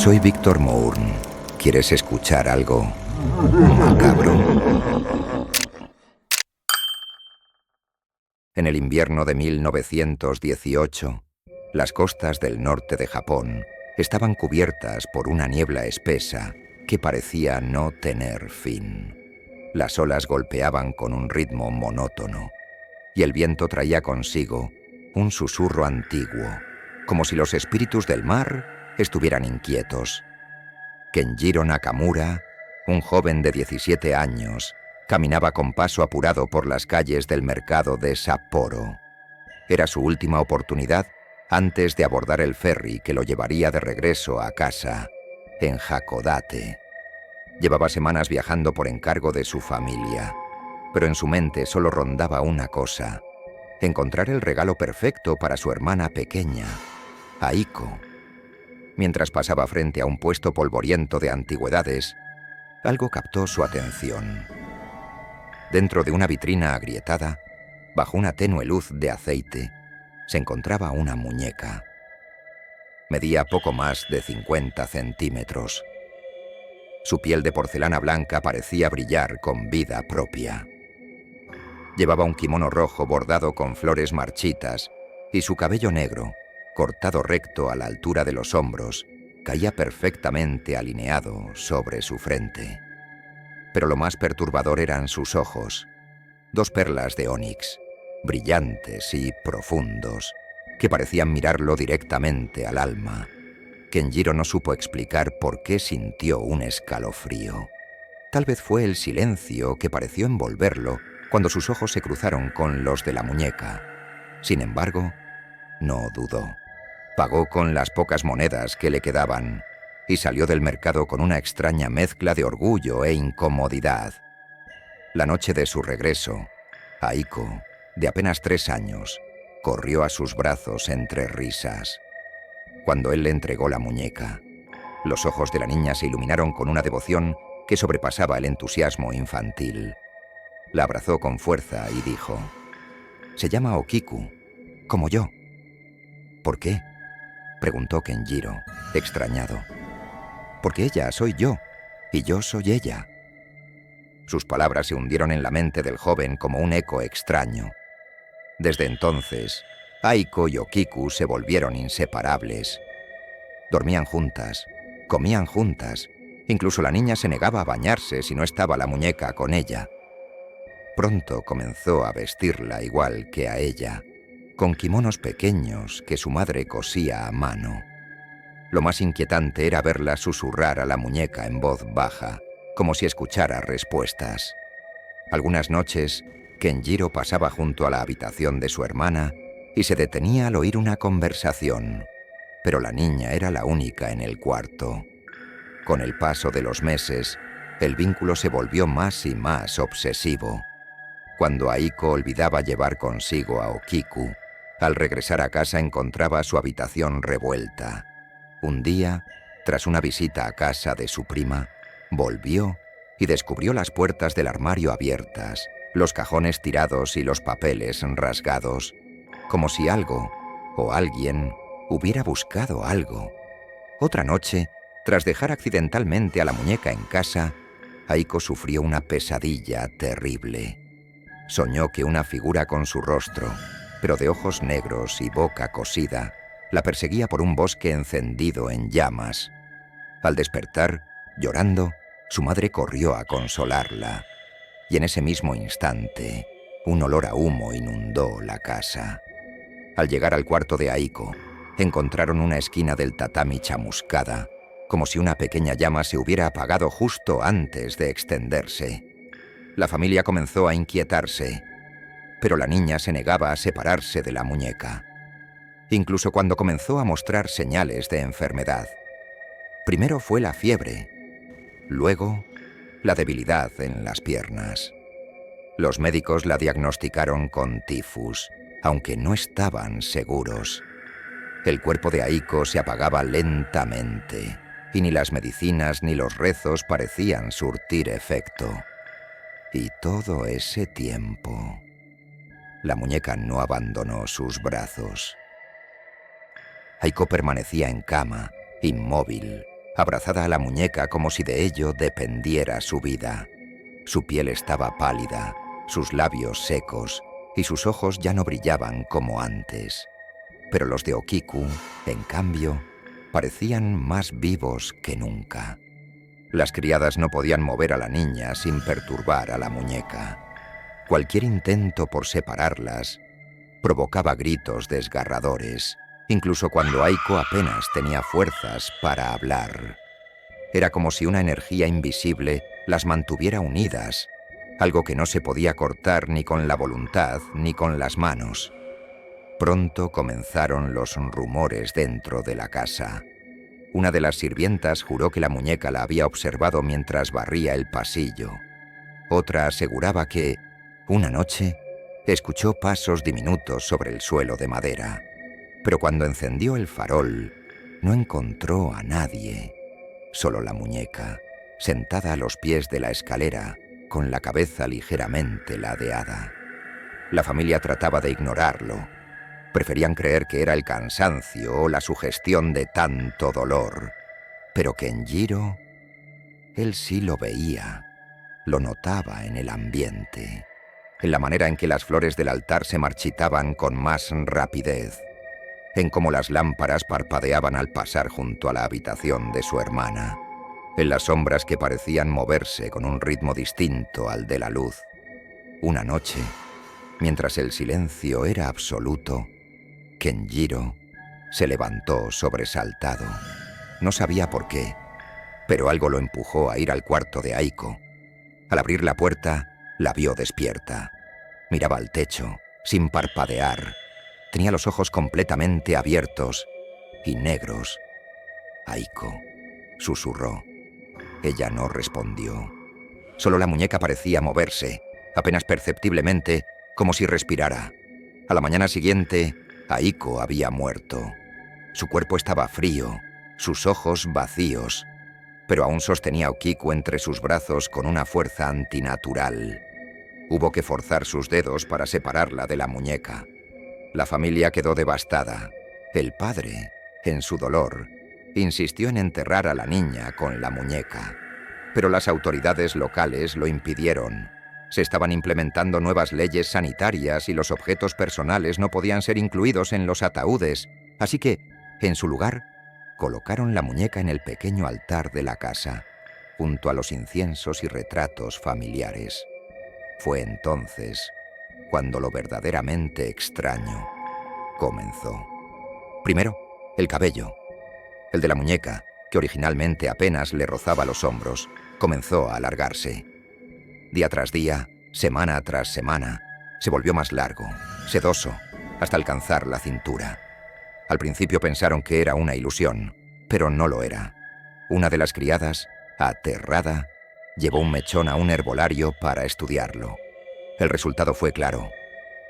Soy Víctor Mourne. ¿Quieres escuchar algo macabro? En el invierno de 1918, las costas del norte de Japón estaban cubiertas por una niebla espesa que parecía no tener fin. Las olas golpeaban con un ritmo monótono y el viento traía consigo un susurro antiguo, como si los espíritus del mar estuvieran inquietos. Kenjiro Nakamura, un joven de 17 años, caminaba con paso apurado por las calles del mercado de Sapporo. Era su última oportunidad antes de abordar el ferry que lo llevaría de regreso a casa, en Hakodate. Llevaba semanas viajando por encargo de su familia, pero en su mente solo rondaba una cosa: encontrar el regalo perfecto para su hermana pequeña, Aiko. Mientras pasaba frente a un puesto polvoriento de antigüedades, algo captó su atención. Dentro de una vitrina agrietada, bajo una tenue luz de aceite, se encontraba una muñeca. Medía poco más de 50 centímetros. Su piel de porcelana blanca parecía brillar con vida propia. Llevaba un kimono rojo bordado con flores marchitas y su cabello negro, cortado recto a la altura de los hombros, caía perfectamente alineado sobre su frente. Pero lo más perturbador eran sus ojos, dos perlas de ónix, brillantes y profundos, que parecían mirarlo directamente al alma. Kenjiro no supo explicar por qué sintió un escalofrío. Tal vez fue el silencio que pareció envolverlo cuando sus ojos se cruzaron con los de la muñeca. Sin embargo, no dudó. Pagó con las pocas monedas que le quedaban y salió del mercado con una extraña mezcla de orgullo e incomodidad. La noche de su regreso, Aiko, de apenas 3 años, corrió a sus brazos entre risas. Cuando él le entregó la muñeca, los ojos de la niña se iluminaron con una devoción que sobrepasaba el entusiasmo infantil. La abrazó con fuerza y dijo: «Se llama Okiku, como yo». «¿Por qué?», preguntó Kenjiro, extrañado. «Porque ella soy yo, y yo soy ella». Sus palabras se hundieron en la mente del joven como un eco extraño. Desde entonces, Aiko y Okiku se volvieron inseparables. Dormían juntas, comían juntas, incluso la niña se negaba a bañarse si no estaba la muñeca con ella. Pronto comenzó a vestirla igual que a ella, con kimonos pequeños que su madre cosía a mano. Lo más inquietante era verla susurrar a la muñeca en voz baja, como si escuchara respuestas. Algunas noches, Kenjiro pasaba junto a la habitación de su hermana y se detenía al oír una conversación, pero la niña era la única en el cuarto. Con el paso de los meses, el vínculo se volvió más y más obsesivo. Cuando Aiko olvidaba llevar consigo a Okiku, al regresar a casa encontraba su habitación revuelta. Un día, tras una visita a casa de su prima, volvió y descubrió las puertas del armario abiertas, los cajones tirados y los papeles rasgados, como si algo o alguien hubiera buscado algo. Otra noche, tras dejar accidentalmente a la muñeca en casa, Aiko sufrió una pesadilla terrible. Soñó que una figura con su rostro, pero de ojos negros y boca cosida, la perseguía por un bosque encendido en llamas. Al despertar, llorando, su madre corrió a consolarla, y en ese mismo instante, un olor a humo inundó la casa. Al llegar al cuarto de Aiko, encontraron una esquina del tatami chamuscada, como si una pequeña llama se hubiera apagado justo antes de extenderse. La familia comenzó a inquietarse, pero la niña se negaba a separarse de la muñeca, incluso cuando comenzó a mostrar señales de enfermedad. Primero fue la fiebre, luego la debilidad en las piernas. Los médicos la diagnosticaron con tifus, aunque no estaban seguros. El cuerpo de Aiko se apagaba lentamente, y ni las medicinas ni los rezos parecían surtir efecto. Y todo ese tiempo, la muñeca no abandonó sus brazos. Aiko permanecía en cama, inmóvil, abrazada a la muñeca como si de ello dependiera su vida. Su piel estaba pálida, sus labios secos, y sus ojos ya no brillaban como antes. Pero los de Okiku, en cambio, parecían más vivos que nunca. Las criadas no podían mover a la niña sin perturbar a la muñeca. Cualquier intento por separarlas provocaba gritos desgarradores, incluso cuando Aiko apenas tenía fuerzas para hablar. Era como si una energía invisible las mantuviera unidas, algo que no se podía cortar ni con la voluntad ni con las manos. Pronto comenzaron los rumores dentro de la casa. Una de las sirvientas juró que la muñeca la había observado mientras barría el pasillo. Otra aseguraba que, una noche, escuchó pasos diminutos sobre el suelo de madera, pero cuando encendió el farol, no encontró a nadie, solo la muñeca, sentada a los pies de la escalera, con la cabeza ligeramente ladeada. La familia trataba de ignorarlo. Preferían creer que era el cansancio o la sugestión de tanto dolor. Pero Kenjiro, él sí lo veía, lo notaba en el ambiente, en la manera en que las flores del altar se marchitaban con más rapidez, en cómo las lámparas parpadeaban al pasar junto a la habitación de su hermana, en las sombras que parecían moverse con un ritmo distinto al de la luz. Una noche, mientras el silencio era absoluto, Kenjiro se levantó sobresaltado. No sabía por qué, pero algo lo empujó a ir al cuarto de Aiko. Al abrir la puerta, la vio despierta. Miraba al techo, sin parpadear. Tenía los ojos completamente abiertos y negros. «Aiko», susurró. Ella no respondió. Solo la muñeca parecía moverse, apenas perceptiblemente, como si respirara. A la mañana siguiente, Aiko había muerto. Su cuerpo estaba frío, sus ojos vacíos, pero aún sostenía a Okiku entre sus brazos con una fuerza antinatural. Hubo que forzar sus dedos para separarla de la muñeca. La familia quedó devastada. El padre, en su dolor, insistió en enterrar a la niña con la muñeca. Pero las autoridades locales lo impidieron. Se estaban implementando nuevas leyes sanitarias y los objetos personales no podían ser incluidos en los ataúdes, así que, en su lugar, colocaron la muñeca en el pequeño altar de la casa, junto a los inciensos y retratos familiares. Fue entonces cuando lo verdaderamente extraño comenzó. Primero, el cabello. El de la muñeca, que originalmente apenas le rozaba los hombros, comenzó a alargarse. Día tras día, semana tras semana, se volvió más largo, sedoso, hasta alcanzar la cintura. Al principio pensaron que era una ilusión, pero no lo era. Una de las criadas, aterrada, llevó un mechón a un herbolario para estudiarlo. El resultado fue claro: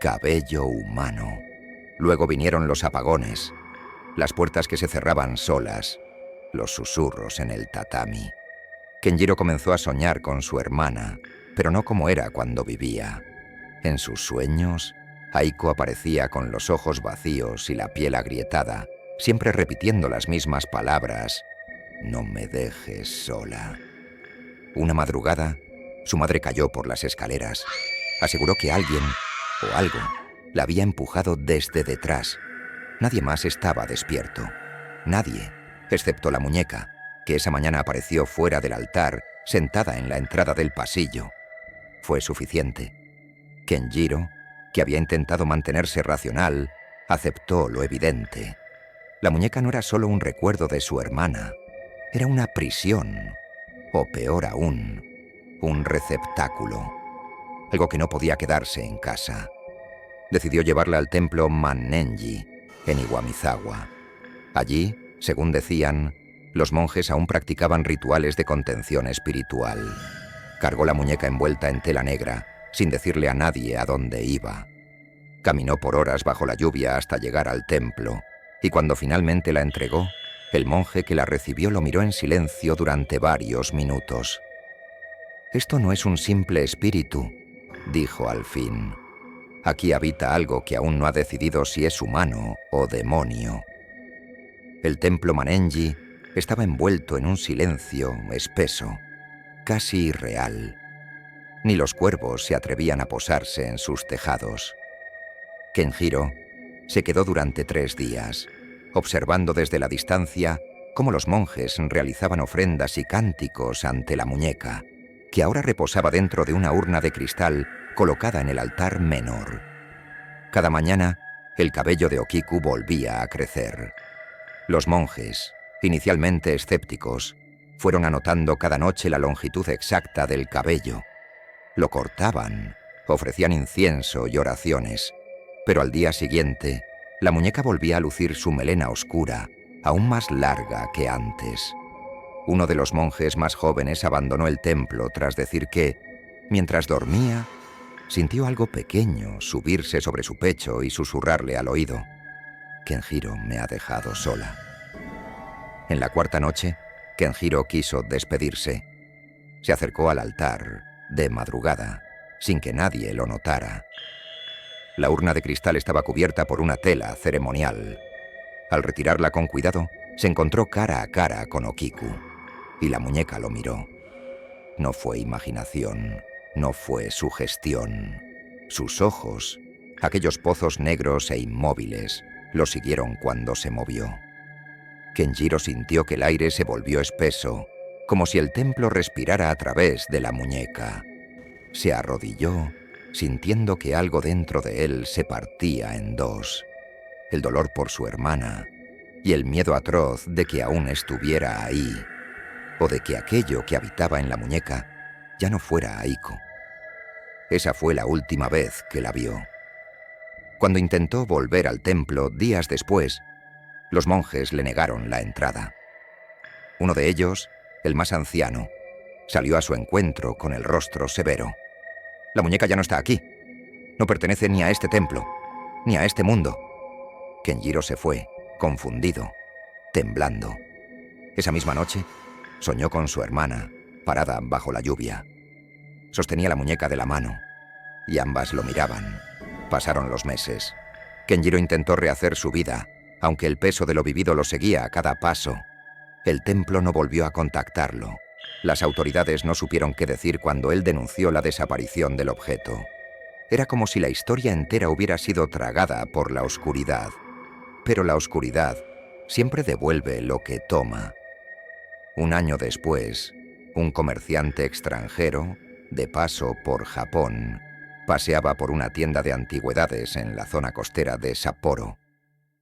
cabello humano. Luego vinieron los apagones, las puertas que se cerraban solas, los susurros en el tatami. Kenjiro comenzó a soñar con su hermana, pero no como era cuando vivía. En sus sueños, Aiko aparecía con los ojos vacíos y la piel agrietada, siempre repitiendo las mismas palabras: «No me dejes sola». Una madrugada, su madre cayó por las escaleras. Aseguró que alguien, o algo, la había empujado desde detrás. Nadie más estaba despierto. Nadie, excepto la muñeca, que esa mañana apareció fuera del altar, sentada en la entrada del pasillo. Fue suficiente. Kenjiro, que había intentado mantenerse racional, aceptó lo evidente. La muñeca no era solo un recuerdo de su hermana, era una prisión, o peor aún, un receptáculo, algo que no podía quedarse en casa. Decidió llevarla al templo Mannenji, en Iwamizawa. Allí, según decían, los monjes aún practicaban rituales de contención espiritual. Cargó la muñeca envuelta en tela negra, sin decirle a nadie a dónde iba. Caminó por horas bajo la lluvia hasta llegar al templo, y cuando finalmente la entregó, el monje que la recibió lo miró en silencio durante varios minutos. «Esto no es un simple espíritu», dijo al fin. «Aquí habita algo que aún no ha decidido si es humano o demonio». El templo Mannenji estaba envuelto en un silencio espeso, casi irreal. Ni los cuervos se atrevían a posarse en sus tejados. Kenjiro se quedó durante 3 días, observando desde la distancia cómo los monjes realizaban ofrendas y cánticos ante la muñeca, que ahora reposaba dentro de una urna de cristal colocada en el altar menor. Cada mañana, el cabello de Okiku volvía a crecer. Los monjes, inicialmente escépticos, fueron anotando cada noche la longitud exacta del cabello. Lo cortaban, ofrecían incienso y oraciones, pero al día siguiente, la muñeca volvía a lucir su melena oscura, aún más larga que antes. Uno de los monjes más jóvenes abandonó el templo tras decir que, mientras dormía, sintió algo pequeño subirse sobre su pecho y susurrarle al oído: «Kenjiro me ha dejado sola». En la 4ª noche, Kenjiro quiso despedirse. Se acercó al altar, de madrugada, sin que nadie lo notara. La urna de cristal estaba cubierta por una tela ceremonial. Al retirarla con cuidado, se encontró cara a cara con Okiku, y la muñeca lo miró. No fue imaginación, no fue sugestión. Sus ojos, aquellos pozos negros e inmóviles, lo siguieron cuando se movió. Kenjiro sintió que el aire se volvió espeso, como si el templo respirara a través de la muñeca. Se arrodilló, sintiendo que algo dentro de él se partía en dos: el dolor por su hermana y el miedo atroz de que aún estuviera ahí, o de que aquello que habitaba en la muñeca ya no fuera Aiko. Esa fue la última vez que la vio. Cuando intentó volver al templo días después, los monjes le negaron la entrada. Uno de ellos, el más anciano, salió a su encuentro con el rostro severo. «La muñeca ya no está aquí. No pertenece ni a este templo, ni a este mundo». Kenjiro se fue, confundido, temblando. Esa misma noche, soñó con su hermana, parada bajo la lluvia. Sostenía la muñeca de la mano, y ambas lo miraban. Pasaron los meses. Kenjiro intentó rehacer su vida, aunque el peso de lo vivido lo seguía a cada paso. El templo no volvió a contactarlo. Las autoridades no supieron qué decir cuando él denunció la desaparición del objeto. Era como si la historia entera hubiera sido tragada por la oscuridad. Pero la oscuridad siempre devuelve lo que toma. Un año después, un comerciante extranjero, de paso por Japón, paseaba por una tienda de antigüedades en la zona costera de Sapporo.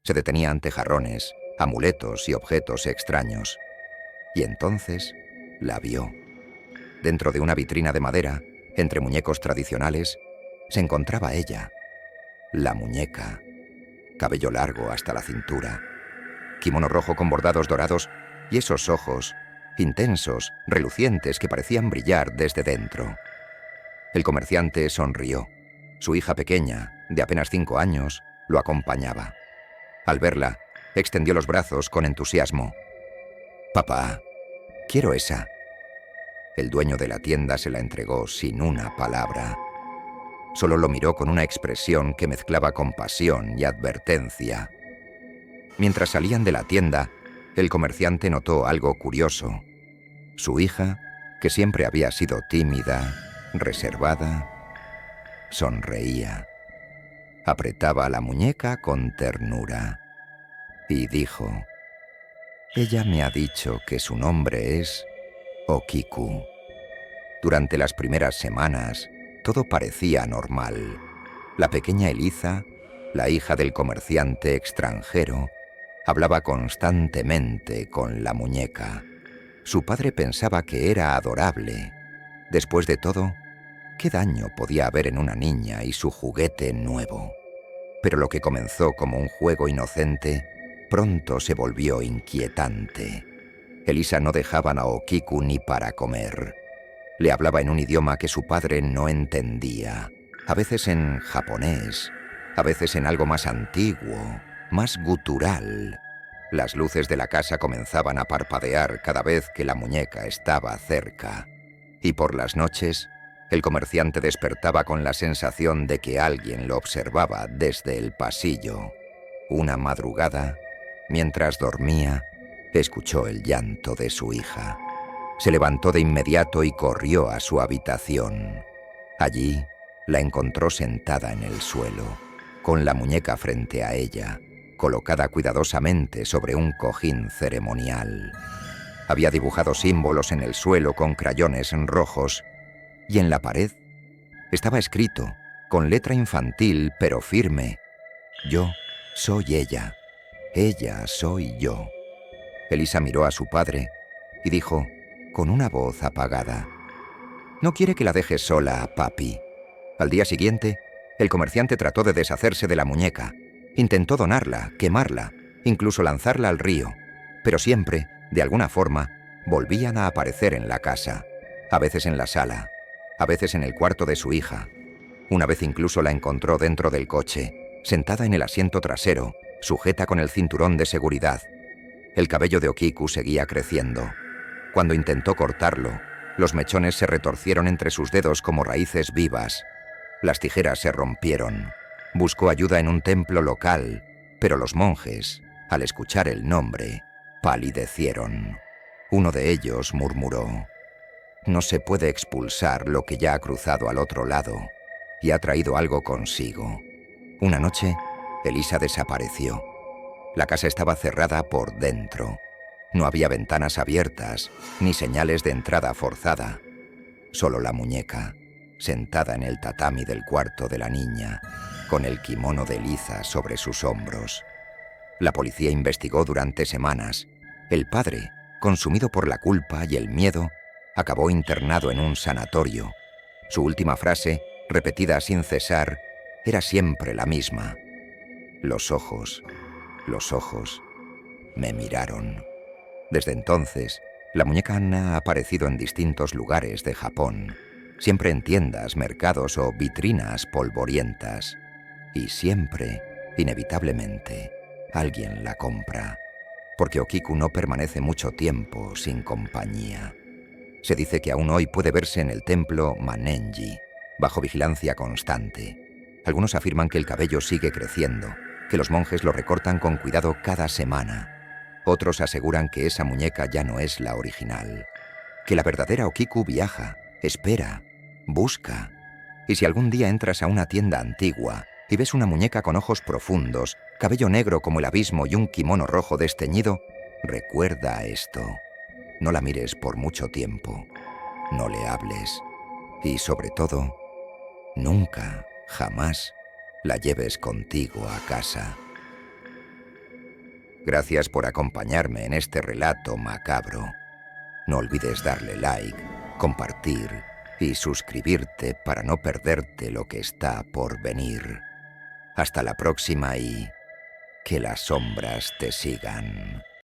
Se detenía ante jarrones, amuletos y objetos extraños. Y entonces la vio. Dentro de una vitrina de madera, entre muñecos tradicionales, se encontraba ella, la muñeca. Cabello largo hasta la cintura, kimono rojo con bordados dorados y esos ojos, intensos, relucientes, que parecían brillar desde dentro. El comerciante sonrió. Su hija pequeña, de apenas 5 años, lo acompañaba. Al verla, extendió los brazos con entusiasmo. «Papá, quiero esa». El dueño de la tienda se la entregó sin una palabra. Solo lo miró con una expresión que mezclaba compasión y advertencia. Mientras salían de la tienda, el comerciante notó algo curioso. Su hija, que siempre había sido tímida, reservada, sonreía. Apretaba la muñeca con ternura y dijo: «Ella me ha dicho que su nombre es Okiku». Durante las primeras semanas, todo parecía normal. La pequeña Eliza, la hija del comerciante extranjero, hablaba constantemente con la muñeca. Su padre pensaba que era adorable. Después de todo, ¿qué daño podía haber en una niña y su juguete nuevo? Pero lo que comenzó como un juego inocente, pronto se volvió inquietante. Elisa no dejaba a Okiku ni para comer. Le hablaba en un idioma que su padre no entendía, a veces en japonés, a veces en algo más antiguo, más gutural. Las luces de la casa comenzaban a parpadear cada vez que la muñeca estaba cerca. Y por las noches, el comerciante despertaba con la sensación de que alguien lo observaba desde el pasillo. Una madrugada, mientras dormía, Escuchó el llanto de su hija. Se levantó de inmediato y corrió a su habitación. Allí la encontró sentada en el suelo, con la muñeca frente a ella, colocada cuidadosamente sobre un cojín ceremonial. Había dibujado símbolos en el suelo con crayones rojos y en la pared estaba escrito, con letra infantil pero firme: «Yo soy ella, ella soy yo». Elisa miró a su padre y dijo, con una voz apagada: «No quiere que la dejes sola, papi». Al día siguiente, el comerciante trató de deshacerse de la muñeca. Intentó donarla, quemarla, incluso lanzarla al río, pero siempre, de alguna forma, volvían a aparecer en la casa, a veces en la sala, a veces en el cuarto de su hija. Una vez incluso la encontró dentro del coche, sentada en el asiento trasero, sujeta con el cinturón de seguridad. El cabello de Okiku seguía creciendo. Cuando intentó cortarlo, los mechones se retorcieron entre sus dedos como raíces vivas. Las tijeras se rompieron. Buscó ayuda en un templo local, pero los monjes, al escuchar el nombre, palidecieron. Uno de ellos murmuró: «No se puede expulsar lo que ya ha cruzado al otro lado y ha traído algo consigo». Una noche, Elisa desapareció. La casa estaba cerrada por dentro. No había ventanas abiertas, ni señales de entrada forzada. Solo la muñeca, sentada en el tatami del cuarto de la niña, con el kimono de liza sobre sus hombros. La policía investigó durante semanas. El padre, consumido por la culpa y el miedo, acabó internado en un sanatorio. Su última frase, repetida sin cesar, era siempre la misma: los ojos me miraron. Desde entonces, la muñeca Anna ha aparecido en distintos lugares de Japón, siempre en tiendas, mercados o vitrinas polvorientas. Y siempre, inevitablemente, alguien la compra, porque Okiku no permanece mucho tiempo sin compañía. Se dice que aún hoy puede verse en el templo Mannenji, bajo vigilancia constante. Algunos afirman que el cabello sigue creciendo, que los monjes lo recortan con cuidado cada semana. Otros aseguran que esa muñeca ya no es la original, que la verdadera Okiku viaja, espera, busca. Y si algún día entras a una tienda antigua y ves una muñeca con ojos profundos, cabello negro como el abismo y un kimono rojo desteñido, recuerda esto. No la mires por mucho tiempo, no le hables y, sobre todo, nunca, jamás, la lleves contigo a casa. Gracias por acompañarme en este relato macabro. No olvides darle like, compartir y suscribirte para no perderte lo que está por venir. Hasta la próxima y que las sombras te sigan.